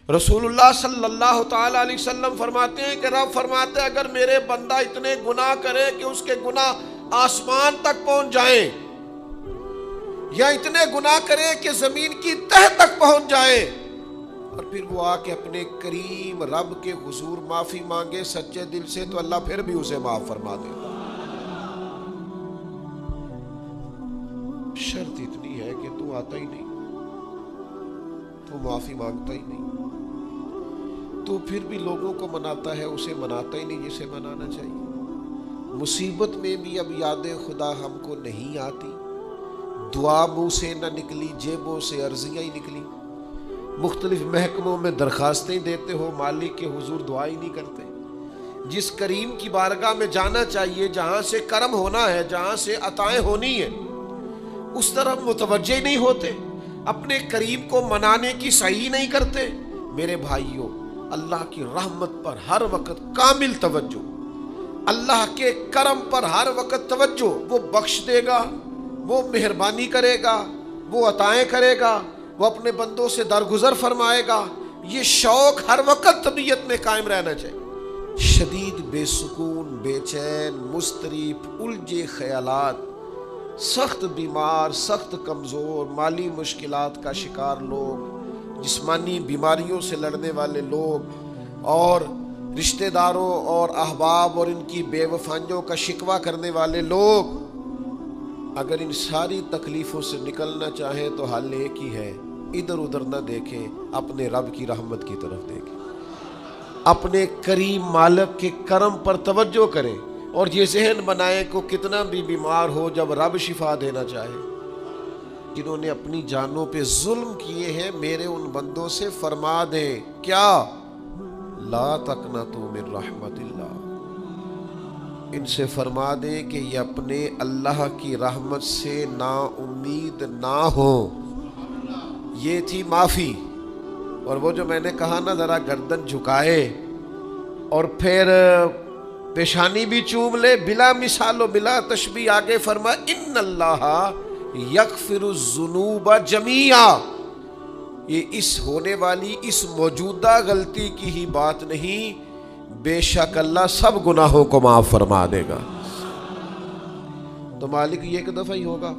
رسول اللہ صلی اللہ تعالی علیہ وسلم فرماتے ہیں کہ رب فرماتے ہیں اگر میرے بندہ اتنے گناہ کرے کہ اس کے گناہ آسمان تک پہنچ جائیں، یا اتنے گناہ کرے کہ زمین کی تہ تک پہنچ جائیں، اور پھر وہ آ کے اپنے کریم رب کے حضور معافی مانگے سچے دل سے، تو اللہ پھر بھی اسے معاف فرما دے گا۔ شرط اتنی ہے کہ تو آتا ہی نہیں، تو معافی مانگتا ہی نہیں، تو پھر بھی لوگوں کو مناتا ہے، اسے مناتا ہی نہیں جسے منانا چاہیے۔ مصیبت میں بھی اب یاد خدا ہم کو نہیں آتی، دعا منہ سے نہ نکلی، جیبوں سے عرضیاں ہی نکلی، مختلف محکموں میں درخواستیں دیتے ہو، مالک کے حضور دعا ہی نہیں کرتے۔ جس کریم کی بارگاہ میں جانا چاہیے، جہاں سے کرم ہونا ہے، جہاں سے عطائیں ہونی ہے، اس طرف متوجہ نہیں ہوتے، اپنے کریم کو منانے کی صحیح نہیں کرتے۔ میرے بھائیوں، اللہ کی رحمت پر ہر وقت کامل توجہ، اللہ کے کرم پر ہر وقت توجہ، وہ بخش دے گا، وہ مہربانی کرے گا، وہ عطائیں کرے گا، وہ اپنے بندوں سے درگزر فرمائے گا، یہ شوق ہر وقت طبیعت میں قائم رہنا چاہیے۔ شدید بے سکون، بے چین، مضطرب، الجھے خیالات، سخت بیمار، سخت کمزور، مالی مشکلات کا شکار لوگ، جسمانی بیماریوں سے لڑنے والے لوگ، اور رشتہ داروں اور احباب اور ان کی بے وفائیوں کا شکوہ کرنے والے لوگ، اگر ان ساری تکلیفوں سے نکلنا چاہیں تو حل ایک ہی ہے، ادھر ادھر نہ دیکھیں، اپنے رب کی رحمت کی طرف دیکھیں، اپنے کریم مالک کے کرم پر توجہ کریں، اور یہ ذہن بنائیں کہ کتنا بھی بیمار ہو، جب رب شفا دینا چاہے، جنہوں نے اپنی جانوں پہ ظلم کیے ہیں میرے ان بندوں سے فرما دیں کیا، لا تقنطوا من رحمت اللہ، ان سے فرما دیں کہ یہ اپنے اللہ کی رحمت سے نا امید نہ ہوں۔ یہ تھی معافی۔ اور وہ جو میں نے کہا نا ذرا گردن جھکائے اور پھر پیشانی بھی چوم لے، بلا مثال و بلا تشبیہ آگے فرما ان اللہ یغفر الذنوب جمیعا، یہ اس ہونے والی اس موجودہ غلطی کی ہی بات نہیں، بے شک اللہ سب گناہوں کو معاف فرما دے گا۔ تو مالک یہ ایک دفعہ ہی ہوگا،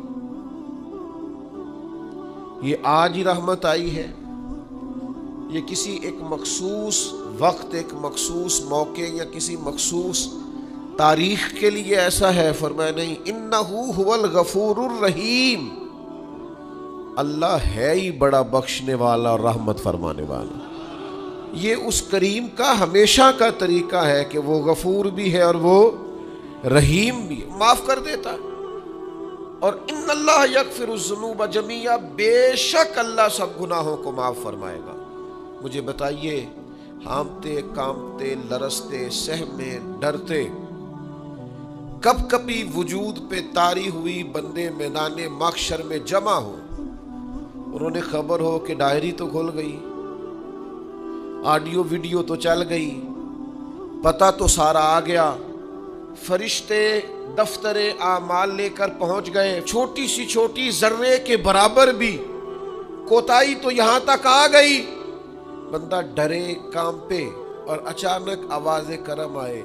یہ آج ہی رحمت آئی ہے، یہ کسی ایک مخصوص وقت، ایک مخصوص موقع یا کسی مخصوص تاریخ کے لیے ایسا ہے؟ فرمایا نہیں، انہ هو الغفور الرحیم، اللہ ہے ہی بڑا بخشنے والا اور رحمت فرمانے والا۔ یہ اس کریم کا ہمیشہ کا طریقہ ہے کہ وہ غفور بھی ہے اور وہ رحیم بھی ہے، معاف کر دیتا ہے۔ اور ان اللہ یغفر الذنوب جمیعا، بے شک اللہ سب گناہوں کو معاف فرمائے گا۔ مجھے بتائیے، ہانپتے کانپتے لرزتے سہمے ڈرتے کب کبھی وجود پہ طاری ہوئی بندے میدان محشر میں جمع ہو، انہوں نے خبر ہو کہ ڈائری تو کھل گئی، آڈیو ویڈیو تو چل گئی، پتہ تو سارا آ گیا، فرشتے دفتر اعمال لے کر پہنچ گئے، چھوٹی سی چھوٹی ذرے کے برابر بھی کوتاہی تو یہاں تک آ گئی، بندہ ڈرے کانپے، اور اچانک آواز کرم آئے،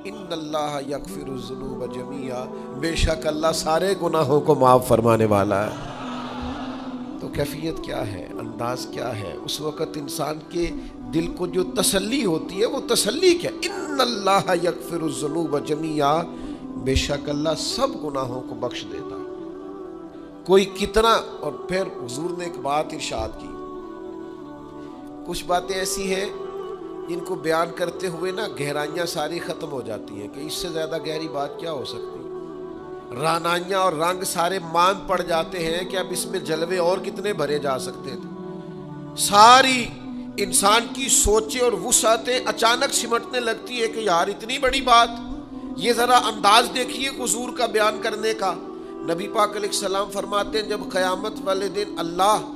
ان اللہ یغفر الذنوب جمیعا، بے شک اللہ سارے گناہوں کو معاف فرمانے والا ہے۔ تو کیفیت کیا ہے، انداز کیا ہے، اس وقت انسان کے دل کو جو تسلی ہوتی ہے وہ تسلی کیا، ان اللہ یغفر الذنوب جمیعا، بے شک اللہ سب گناہوں کو بخش دیتا ہے، کوئی کتنا۔ اور پھر حضور نے ایک بات ارشاد کی، کچھ باتیں ایسی ہیں جن کو بیان کرتے ہوئے نا گہرائیاں ساری ختم ہو جاتی ہیں کہ اس سے زیادہ گہری بات کیا ہو سکتی، رانائیاں اور رنگ سارے مان پڑ جاتے ہیں کہ اب اس میں جلوے اور کتنے بھرے جا سکتے تھے، ساری انسان کی سوچیں اور وسعتیں اچانک سمٹنے لگتی ہے کہ یار اتنی بڑی بات، یہ ذرا انداز دیکھیے حضور کا بیان کرنے کا۔ نبی پاک علیہ السلام فرماتے ہیں جب قیامت والے دن اللہ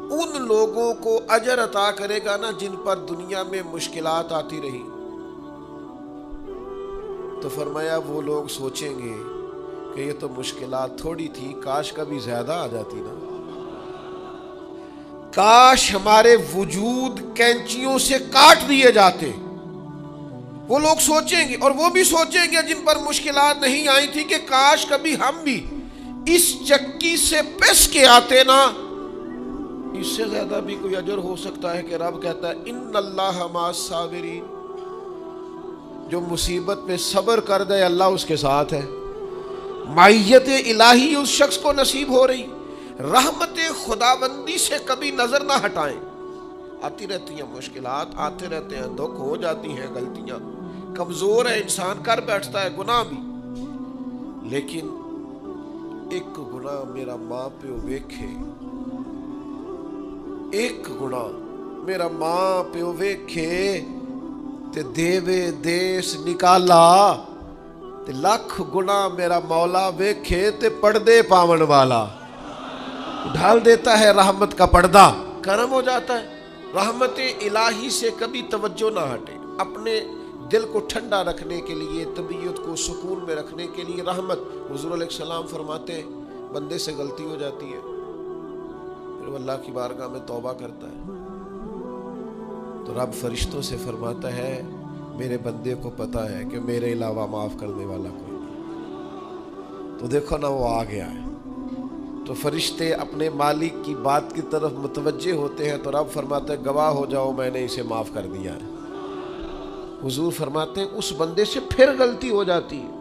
ان لوگوں کو اجر عطا کرے گا نا جن پر دنیا میں مشکلات آتی رہی، تو فرمایا وہ لوگ سوچیں گے کہ یہ تو مشکلات تھوڑی تھی، کاش کبھی زیادہ آ جاتی نا، کاش ہمارے وجود کینچیوں سے کاٹ دیے جاتے. وہ لوگ سوچیں گے اور وہ بھی سوچیں گے جن پر مشکلات نہیں آئی تھی کہ کاش کبھی ہم بھی اس چکی سے پس کے آتے نا. اس سے زیادہ بھی کوئی اجر ہو سکتا ہے کہ رب کہتا ہے ان اللہ مع الصابرین. جو مصیبت میں صبر کر دے اللہ اس کے ساتھ ہے. معیت الہی اس شخص کو نصیب ہو رہی. رحمت خداوندی سے کبھی نظر نہ ہٹائیں. آتی رہتی ہیں مشکلات، آتے رہتے ہیں دکھ، ہو جاتی ہیں غلطیاں، کمزور ہے انسان، کر بیٹھتا ہے گناہ بھی. لیکن ایک گناہ میرا ماں پیو ویکھے، ایک گناہ میرا ماں پیو ویکھے تے دیوے دیس نکالا، تے لکھ گناہ میرا مولا ویکھے تے پردے پاون والا. ڈھال دیتا ہے رحمت کا پردہ، کرم ہو جاتا ہے. رحمت الہی سے کبھی توجہ نہ ہٹے. اپنے دل کو ٹھنڈا رکھنے کے لیے، طبیعت کو سکون میں رکھنے کے لیے رحمت. حضور علیہ السلام فرماتے ہیں بندے سے غلطی ہو جاتی ہے، پھر وہ اللہ کی بارگاہ میں توبہ کرتا ہے تو رب فرشتوں سے فرماتا ہے میرے بندے کو پتا ہے کہ میرے علاوہ معاف کرنے والا کوئی نہیں. تو دیکھو نا وہ آ گیا ہے. تو فرشتے اپنے مالک کی بات کی طرف متوجہ ہوتے ہیں تو رب فرماتے ہیں گواہ ہو جاؤ میں نے اسے معاف کر دیا ہے. حضور فرماتے ہیں اس بندے سے پھر غلطی ہو جاتی ہے،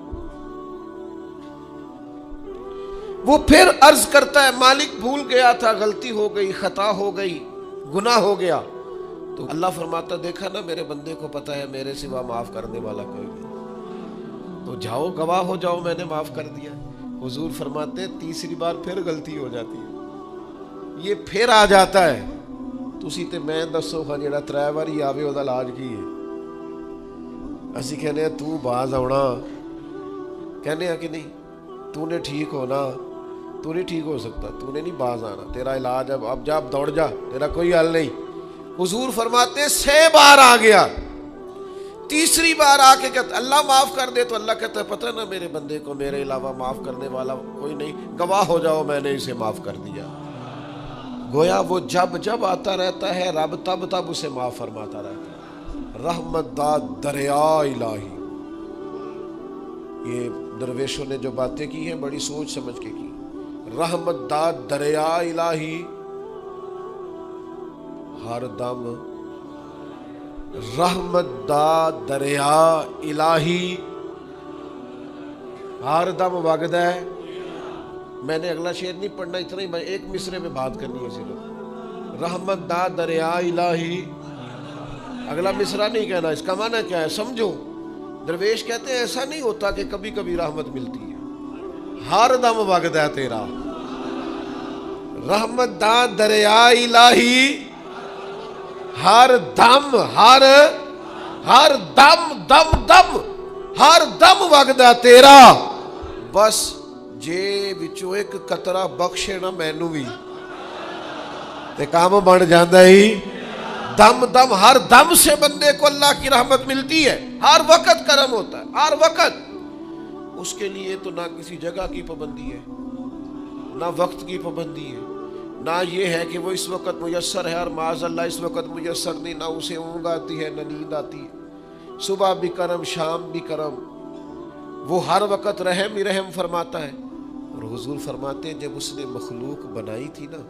وہ پھر عرض کرتا ہے مالک بھول گیا تھا، غلطی ہو گئی، خطا ہو گئی، گناہ ہو گیا. تو اللہ فرماتا دیکھا نا میرے بندے کو پتا ہے میرے سوا معاف کرنے والا کوئی نہیں، تو جاؤ گواہ ہو جاؤ میں نے معاف کر دیا. حضور فرماتے تیسری بار پھر غلطی ہو جاتی ہے، یہ پھر آ جاتا ہے. تسی تے میں دسو ہاں جڑا 3 واری آوے وہ علاج کی ہے. اسی کہنے ہیں تو باز آنا، کہنے ہیں کہ نہیں تو نے ٹھیک ہونا، تو نہیں ٹھیک ہو سکتا، تو نے نہیں باز آنا، تیرا علاج اب جا دوڑ جا، تیرا کوئی حل نہیں. حضور فرماتے ہیں 6 بار آ گیا، تیسری بار آ کے کہتا اللہ معاف کر دے، تو اللہ کہتا ہے پتہ نا میرے بندے کو میرے علاوہ معاف کرنے والا کوئی نہیں، گواہ ہو جاؤ میں نے اسے معاف کر دیا. گویا وہ جب جب آتا رہتا ہے رب تب تب اسے معاف فرماتا رہتا ہے. رحمت دا دریا الہی. یہ درویشوں نے جو باتیں کی ہیں بڑی سوچ سمجھ کے کی. رحمت دا دریا الہی ہر دم، رحمت دا دریا الہی ہر دم وگدا ہے. میں نے اگلا شعر نہیں پڑھنا، اتنا ہی میں ایک مصرے میں بات کرنی ہے صرف. رحمت دا دریا الہی، اگلا مصرع نہیں کہنا. اس کا معنی کیا ہے سمجھو. درویش کہتے ہیں ایسا نہیں ہوتا کہ کبھی کبھی رحمت ملتی ہے، ہر دم وگدا ہے تیرا. رحمت دا دریا الہی ہر دم، ہر دم دم دم ہر دم وگدا تیرا. بس جے وچوں ایک قطرہ بخشے نا مینوں بھی تے کام بن جاندا ہی. دم دم ہر دم سے بندے کو اللہ کی رحمت ملتی ہے. ہر وقت کرم ہوتا ہے، ہر وقت. اس کے لیے تو نہ کسی جگہ کی پابندی ہے، نہ وقت کی پابندی ہے، نہ یہ ہے کہ وہ اس وقت میسر ہے اور معاذ اللہ اس وقت میسر نہیں. نہ اسے اونگ آتی ہے نہ نیند آتی ہے. صبح بھی کرم شام بھی کرم. وہ ہر وقت رحم ہی رحم فرماتا ہے. اور حضور فرماتے ہیں جب اس نے مخلوق بنائی تھی نا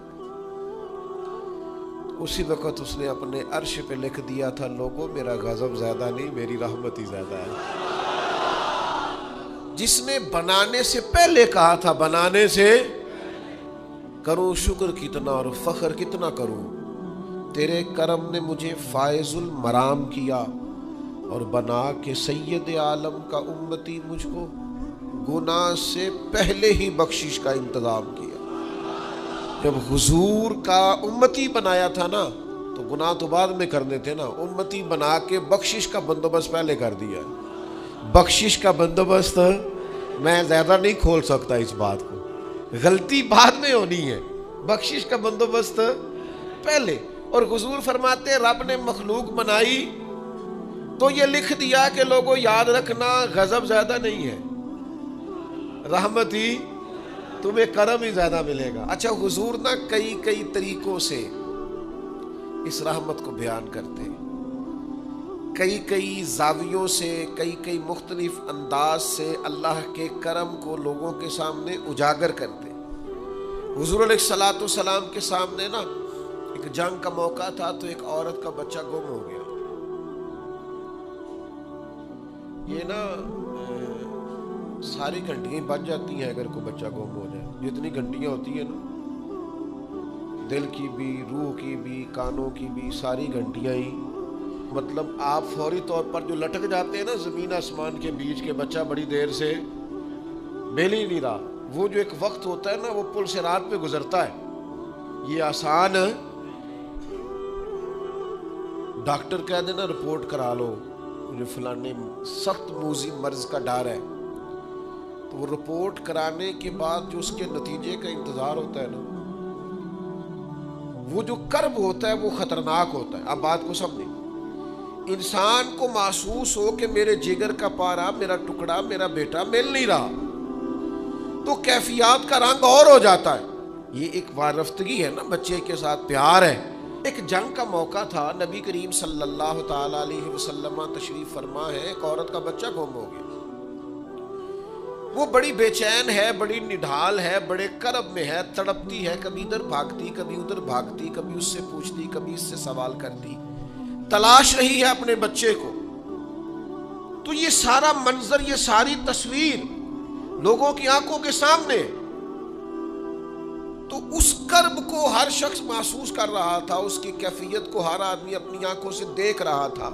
اسی وقت اس نے اپنے عرش پہ لکھ دیا تھا لوگوں میرا غضب زیادہ نہیں میری رحمت ہی زیادہ ہے. جس نے بنانے سے پہلے کہا تھا بنانے سے کروں شکر کتنا اور فخر کتنا کروں، تیرے کرم نے مجھے فائز المرام کیا اور بنا کے سید عالم کا امتی مجھ کو گناہ سے پہلے ہی بخشش کا انتظام کیا. جب حضور کا امتی بنایا تھا نا تو گناہ تو بعد میں کرنے تھے نا، امتی بنا کے بخشش کا بندوبست پہلے کر دیا. بخشش کا بندوبست میں زیادہ نہیں کھول سکتا اس بات کو، غلطی بعد میں ہونی ہے، بخشش کا بندوبست پہلے. اور حضور فرماتے ہیں رب نے مخلوق بنائی تو یہ لکھ دیا کہ لوگوں یاد رکھنا غضب زیادہ نہیں ہے، رحمت ہی تمہیں کرم ہی زیادہ ملے گا. اچھا حضور نا کئی طریقوں سے اس رحمت کو بیان کرتے ہیں، کئی کئی زاویوں سے، کئی کئی مختلف انداز سے اللہ کے کرم کو لوگوں کے سامنے اجاگر کرتے ہیں۔ حضور علیہ الصلوۃ والسلام کے سامنے نا ایک جنگ کا موقع تھا، تو ایک عورت کا بچہ گم ہو گیا۔ یہ نا ساری گھنٹیاں بج جاتی ہیں اگر کوئی بچہ گم ہو جائے، جتنی گھنٹیاں ہوتی ہیں نا، دل کی بھی، روح کی بھی، کانوں کی بھی، ساری گھنٹیاں ہی، مطلب آپ فوری طور پر جو لٹک جاتے ہیں نا زمین آسمان کے بیچ کے، بچہ بڑی دیر سے مل ہی نہیں رہا، وہ جو ایک وقت ہوتا ہے نا وہ پل صراط پہ گزرتا ہے، یہ آسان ڈاکٹر کہہ دینا رپورٹ کرا لو مجھے فلانے سخت موذی مرض کا ڈر ہے، تو وہ رپورٹ کرانے کے بعد جو اس کے نتیجے کا انتظار ہوتا ہے نا، وہ جو کرب ہوتا ہے وہ خطرناک ہوتا ہے۔ اب بات کو سمجھیں، انسان کو محسوس ہو کہ میرے جگر کا پارا، میرا ٹکڑا، میرا بیٹا مل نہیں رہا، تو کیفیات کا رنگ اور ہو جاتا ہے۔ یہ ایک وارفتگی ہے نا، بچے کے ساتھ پیار ہے۔ ایک جنگ کا موقع تھا، نبی کریم صلی اللہ تعالی علیہ وسلم تشریف فرما ہے، ایک عورت کا بچہ گم ہو گیا، وہ بڑی بے چین ہے، بڑی نڈھال ہے، بڑے کرب میں ہے، تڑپتی ہے، کبھی ادھر بھاگتی، کبھی ادھر بھاگتی، کبھی اس سے پوچھتی، کبھی اس سے سوال کرتی، تلاش رہی ہے اپنے بچے کو۔ تو یہ سارا منظر، یہ ساری تصویر لوگوں کی آنکھوں کے سامنے، تو اس کرب کو ہر شخص محسوس کر رہا تھا، اس کی کیفیت کو ہر آدمی اپنی آنکھوں سے دیکھ رہا تھا۔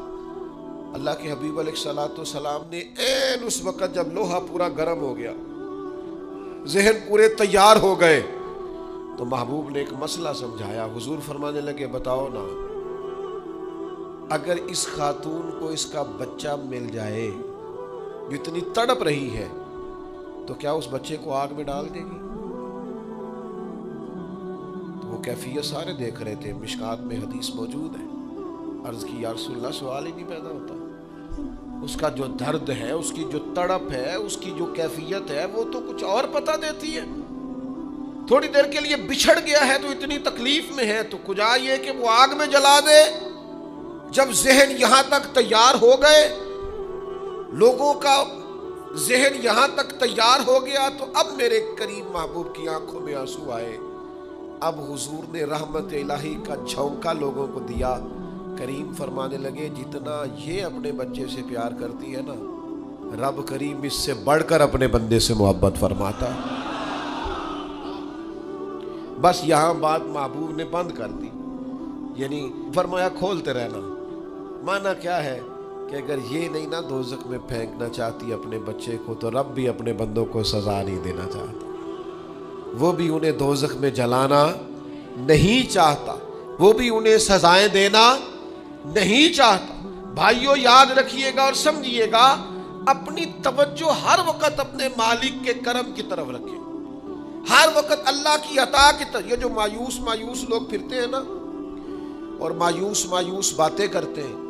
اللہ کے حبیب علیہ الصلوۃ والسلام نے عین اس وقت جب لوہا پورا گرم ہو گیا، ذہن پورے تیار ہو گئے، تو محبوب نے ایک مسئلہ سمجھایا۔ حضور فرمانے لگے، بتاؤ نا، اگر اس خاتون کو اس کا بچہ مل جائے جو اتنی تڑپ رہی ہے، تو کیا اس بچے کو آگ میں ڈال دے گی؟ تو وہ کیفیت سارے دیکھ رہے تھے، مشکات میں حدیث موجود ہے۔ عرض کی، یا رسول اللہ، سوال ہی نہیں پیدا ہوتا، اس کا جو درد ہے، اس کی جو تڑپ ہے، اس کی جو کیفیت ہے، وہ تو کچھ اور پتہ دیتی ہے۔ تھوڑی دیر کے لیے بچھڑ گیا ہے تو اتنی تکلیف میں ہے، تو کجا یہ کہ وہ آگ میں جلا دے۔ جب ذہن یہاں تک تیار ہو گئے، لوگوں کا ذہن یہاں تک تیار ہو گیا، تو اب میرے کریم محبوب کی آنکھوں میں آنسو آئے۔ اب حضور نے رحمت الہی کا جھونکا لوگوں کو دیا۔ کریم فرمانے لگے، جتنا یہ اپنے بچے سے پیار کرتی ہے نا، رب کریم اس سے بڑھ کر اپنے بندے سے محبت فرماتا ہے۔ بس یہاں بات محبوب نے بند کر دی، یعنی فرمایا کھولتے رہنا۔ معنی کیا ہے کہ اگر یہ نہیں نا دوزخ میں پھینکنا چاہتی اپنے بچے کو، تو رب بھی اپنے بندوں کو سزا نہیں دینا چاہتا، وہ بھی انہیں دوزخ میں جلانا نہیں چاہتا، وہ بھی انہیں سزائیں دینا نہیں چاہتا۔ بھائیو یاد رکھیے گا اور سمجھیے گا، اپنی توجہ ہر وقت اپنے مالک کے کرم کی طرف رکھیں، ہر وقت اللہ کی عطا کی طرف۔ یہ جو مایوس لوگ پھرتے ہیں نا، اور مایوس باتیں کرتے ہیں،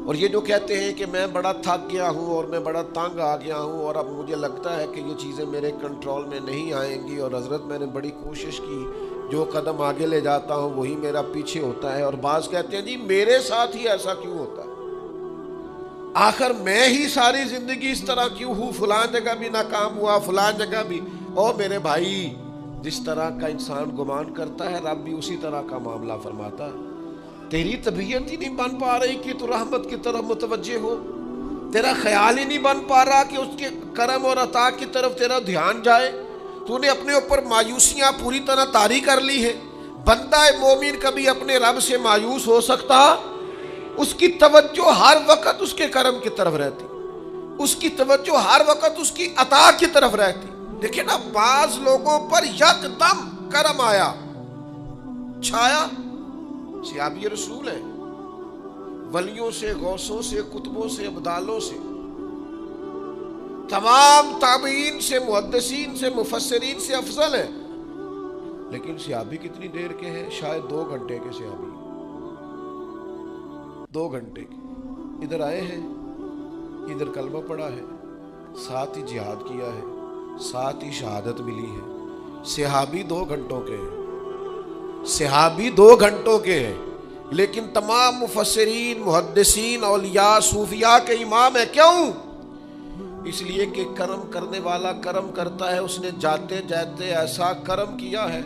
اور یہ جو کہتے ہیں کہ میں بڑا تھک گیا ہوں اور میں بڑا تنگ آ گیا ہوں، اور اب مجھے لگتا ہے کہ یہ چیزیں میرے کنٹرول میں نہیں آئیں گی، اور حضرت میں نے بڑی کوشش کی، جو قدم آگے لے جاتا ہوں وہی میرا پیچھے ہوتا ہے، اور بعض کہتے ہیں جی میرے ساتھ ہی ایسا کیوں ہوتا ہے، آخر میں ہی ساری زندگی اس طرح کیوں ہوں، فلان جگہ بھی ناکام ہوا، فلان جگہ بھی۔ اور میرے بھائی، جس طرح کا انسان گمان کرتا ہے، رب بھی اسی طرح کا معاملہ فرماتا ہے۔ تیری طبیعت ہی نہیں بن پا رہی کہ تو رحمت کی طرف متوجہ ہو، تیرا خیال ہی نہیں بن پا رہا کہ اس کے کرم اور عطا کی طرف تیرا دھیان جائے، تو نے اپنے اوپر مایوسیاں پوری طرح طاری کر لی ہے۔ بندہ مومن کبھی اپنے رب سے مایوس ہو سکتا؟ اس کی توجہ ہر وقت اس کے کرم کی طرف رہتی، اس کی توجہ ہر وقت اس کی عطا کی طرف رہتی۔ دیکھیں نا، بعض لوگوں پر یکدم کرم آیا، چھایا، صحابی رسول ہے، ولیوں سے، غوثوں سے، قطبوں سے، ابدالوں سے، تمام تابعین سے، محدثین سے، مفسرین سے افضل ہے، لیکن صحابی کتنی دیر کے ہیں؟ شاید 2 گھنٹے کے صحابی، 2 گھنٹے کے، ادھر آئے ہیں، ادھر کلمہ پڑھا ہے، ساتھ ہی جہاد کیا ہے، ساتھ ہی شہادت ملی ہے۔ صحابی 2 گھنٹوں کے ہیں، صحابی 2 گھنٹوں کے ہیں، لیکن تمام مفسرین، محدثین، اولیاء، صوفیاء کے امام ہیں۔ کیوں؟ اس لیے کہ کرم کرنے والا کرم کرتا ہے، اس نے جاتے جاتے ایسا کرم کیا ہے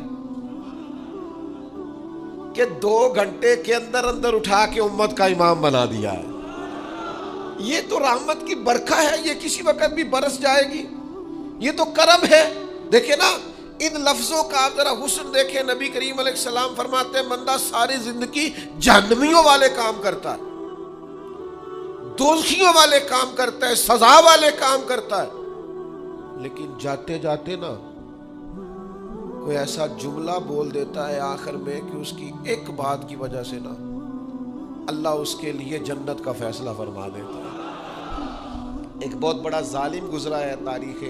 کہ 2 گھنٹے کے اندر اندر اٹھا کے امت کا امام بنا دیا ہے۔ یہ تو رحمت کی برکھا ہے، یہ کسی وقت بھی برس جائے گی، یہ تو کرم ہے۔ دیکھیں نا ان لفظوں کا آپ ذرا حسن دیکھیں۔ نبی کریم علیہ السلام فرماتے ہیں بندہ ساری زندگی جہنمیوں والے کام کرتا ہے، دوزخیوں والے کام کرتا ہے، سزا والے کام کرتا ہے، لیکن جاتے جاتے نا کوئی ایسا جملہ بول دیتا ہے آخر میں کہ اس کی ایک بات کی وجہ سے نا اللہ اس کے لیے جنت کا فیصلہ فرما دیتا ہے۔ ایک بہت بڑا ظالم گزرا ہے تاریخ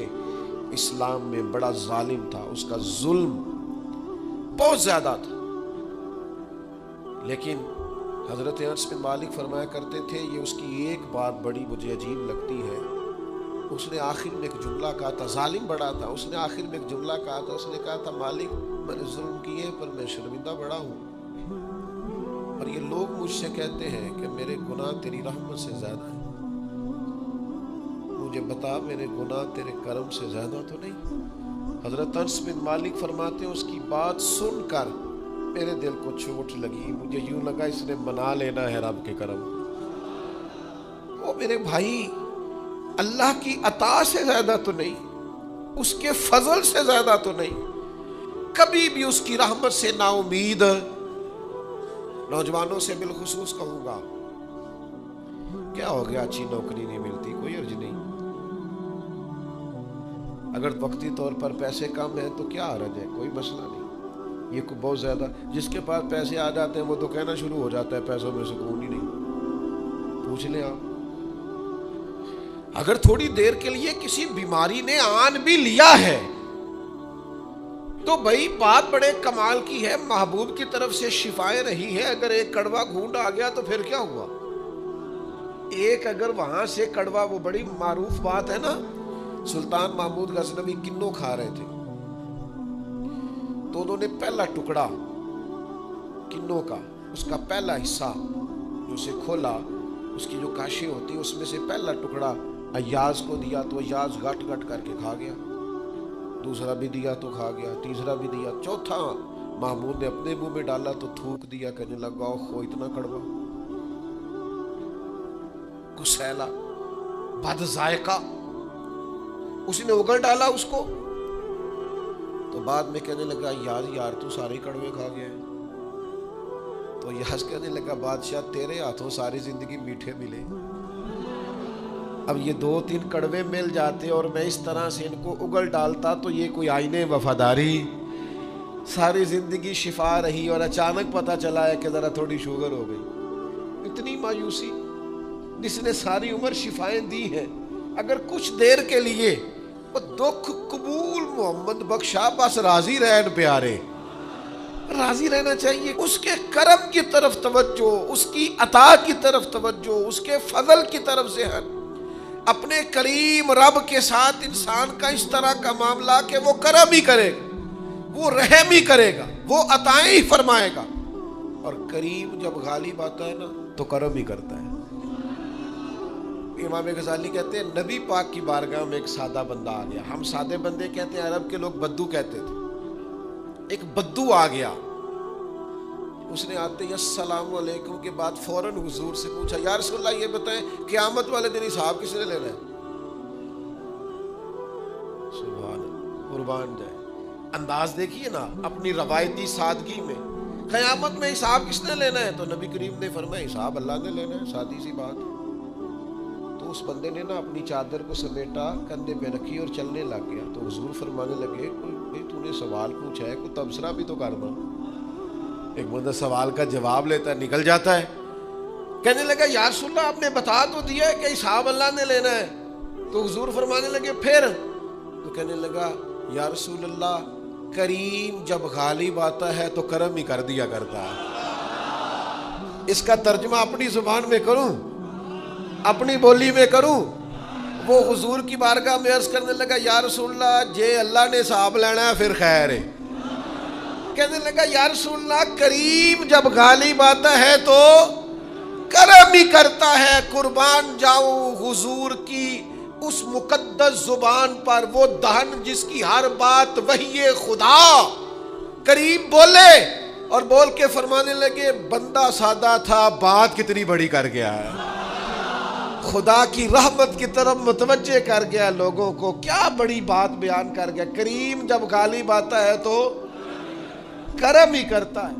اسلام میں، بڑا ظالم تھا، اس کا ظلم بہت زیادہ تھا، لیکن حضرت انس بن مالک فرمایا کرتے تھے یہ اس کی ایک بات بڑی مجھے عجیب لگتی ہے، اس نے آخر میں ایک جملہ کہا تھا، ظالم بڑا تھا، اس نے آخر میں ایک جملہ کہا تھا، اس نے کہا تھا مالک میں نے ظلم کیے پر میں شرمندہ بڑا ہوں، اور یہ لوگ مجھ سے کہتے ہیں کہ میرے گناہ تیری رحمت سے زیادہ ہیں، مجھے بتا میرے گناہ تیرے کرم سے زیادہ تو نہیں؟ حضرت انس بن مالک فرماتے ہیں اس کی بات سن کر میرے دل کو چوٹ لگی، مجھے یوں لگا اس نے منا لینا ہے رب کے کرم۔ وہ میرے بھائی اللہ کی عطا سے زیادہ تو نہیں، اس کے فضل سے زیادہ تو نہیں، کبھی بھی اس کی رحمت سے نا امید۔ نوجوانوں سے بالخصوص کہوں گا کیا ہو گیا اچھی نوکری نہیں ملتی، کوئی عرض نہیں، اگر وقتی طور پر پیسے کم ہیں تو کیا حرج ہے، کوئی مسئلہ نہیں۔ یہ بہت زیادہ جس کے پاس پیسے آ جاتے ہیں وہ تو کہنا شروع ہو جاتا ہے پیسوں میں سکون ہی نہیں۔ پوچھ لیں آپ، اگر تھوڑی دیر کے لیے کسی بیماری نے آن بھی لیا ہے تو بھائی بات بڑے کمال کی ہے، محبوب کی طرف سے شفائیں رہی ہے، اگر ایک کڑوا گھونٹ آ گیا تو پھر کیا ہوا؟ ایک اگر وہاں سے کڑوا، وہ بڑی معروف بات ہے نا، سلطان محمود غزنوی کنوں کھا رہے تھے تو انہوں نے پہلا ٹکڑا کنوں کا، اس کا پہلا حصہ جو اسے کھولا، اس کی جو کاشیں ہوتی اس میں سے پہلا ٹکڑا ایاز کو دیا تو ایاز گٹ گٹ کر کے کھا گیا، دوسرا بھی دیا تو کھا گیا، تیسرا بھی دیا، چوتھا محمود نے اپنے منہ میں ڈالا تو تھوک دیا، کہنے لگا اوہ اتنا کڑوا، کسیلا، بد ذائقہ، اسی نے اگل ڈالا اس کو، تو بعد میں کہنے لگا یار تو سارے کڑوے کھا گئے، تو یاز کہنے لگا بادشاہ تیرے ہاتھوں ساری زندگی میٹھے ملے، اب یہ 2-3 کڑوے مل جاتے اور میں اس طرح سے ان کو اگل ڈالتا تو یہ کوئی آئینے وفاداری، ساری زندگی شفا رہی اور اچانک پتہ چلا ہے کہ ذرا تھوڑی شوگر ہو گئی، اتنی مایوسی، جس نے ساری عمر شفائیں دی ہیں، اگر کچھ دیر کے لیے وہ دکھ قبول محمد بخشا، بس راضی رہن پیارے، راضی رہنا چاہیے، اس کے کرم کی طرف توجہ، اس کی عطا کی طرف توجہ، اس کے فضل کی طرف ذہن، اپنے کریم رب کے ساتھ انسان کا اس طرح کا معاملہ کہ وہ کرم ہی کرے گا، وہ رحم ہی کرے گا، وہ عطائیں ہی فرمائے گا، اور کریم جب غالب آتا ہے نا تو کرم ہی کرتا ہے۔ امام غزالی کہتے ہیں نبی پاک کی بارگاہ میں ایک سادہ بندہ آ گیا، ہم سادے بندے کہتے ہیں، عرب کے لوگ بدو کہتے تھے، ایک بدو آ گیا، اس نے آتے ہی السلام علیکم کے بعد فوراً حضور سے پوچھا یا رسول اللہ یہ بتائیں قیامت والے دن حساب کس نے لینا ہے؟ سبحان اللہ، قربان جائے، انداز دیکھیے نا اپنی روایتی سادگی میں، قیامت میں حساب کس نے لینا ہے؟ تو نبی کریم نے فرمایا حساب اللہ نے لینا ہے، سادی سی بات۔ تو اس بندے نے نا اپنی چادر کو سمیٹا، کندھے پہ رکھی اور چلنے لگ گیا، تو حضور فرمانے لگے کوئی تو نے سوال پوچھا ہے، کوئی تبصرہ بھی تو کرنا۔ ایک بندہ سوال کا جواب لیتا ہے نکل جاتا ہے، کہنے لگا یا رسول اللہ آپ نے بتا تو دیا ہے کہ حساب اللہ نے لینا ہے، تو حضور فرمانے لگے پھر؟ تو کہنے لگا یا رسول اللہ کریم جب غالب آتا ہے تو کرم ہی کر دیا کرتا ہے۔ اس کا ترجمہ اپنی زبان میں کروں، اپنی بولی میں کروں، وہ حضور کی بارگاہ میں عرض کرنے لگا یا رسول اللہ جے اللہ نے حساب لینا ہے پھر خیر ہے، کہنے لگا یا رسول اللہ کریم جب غالب آتا ہے تو کرم ہی کرتا ہے، قربان جاؤں حضور کی اس مقدس زبان پر، وہ دہن جس کی ہر بات وحی خدا۔ کریم بولے اور بول کے فرمانے لگے بندہ سادہ تھا، بات کتنی بڑی کر گیا ہے، خدا کی رحمت کی طرف متوجہ کر گیا لوگوں کو، کیا بڑی بات بیان کر گیا۔ کریم جب غالب آتا ہے تو کرم ہی کرتا ہے۔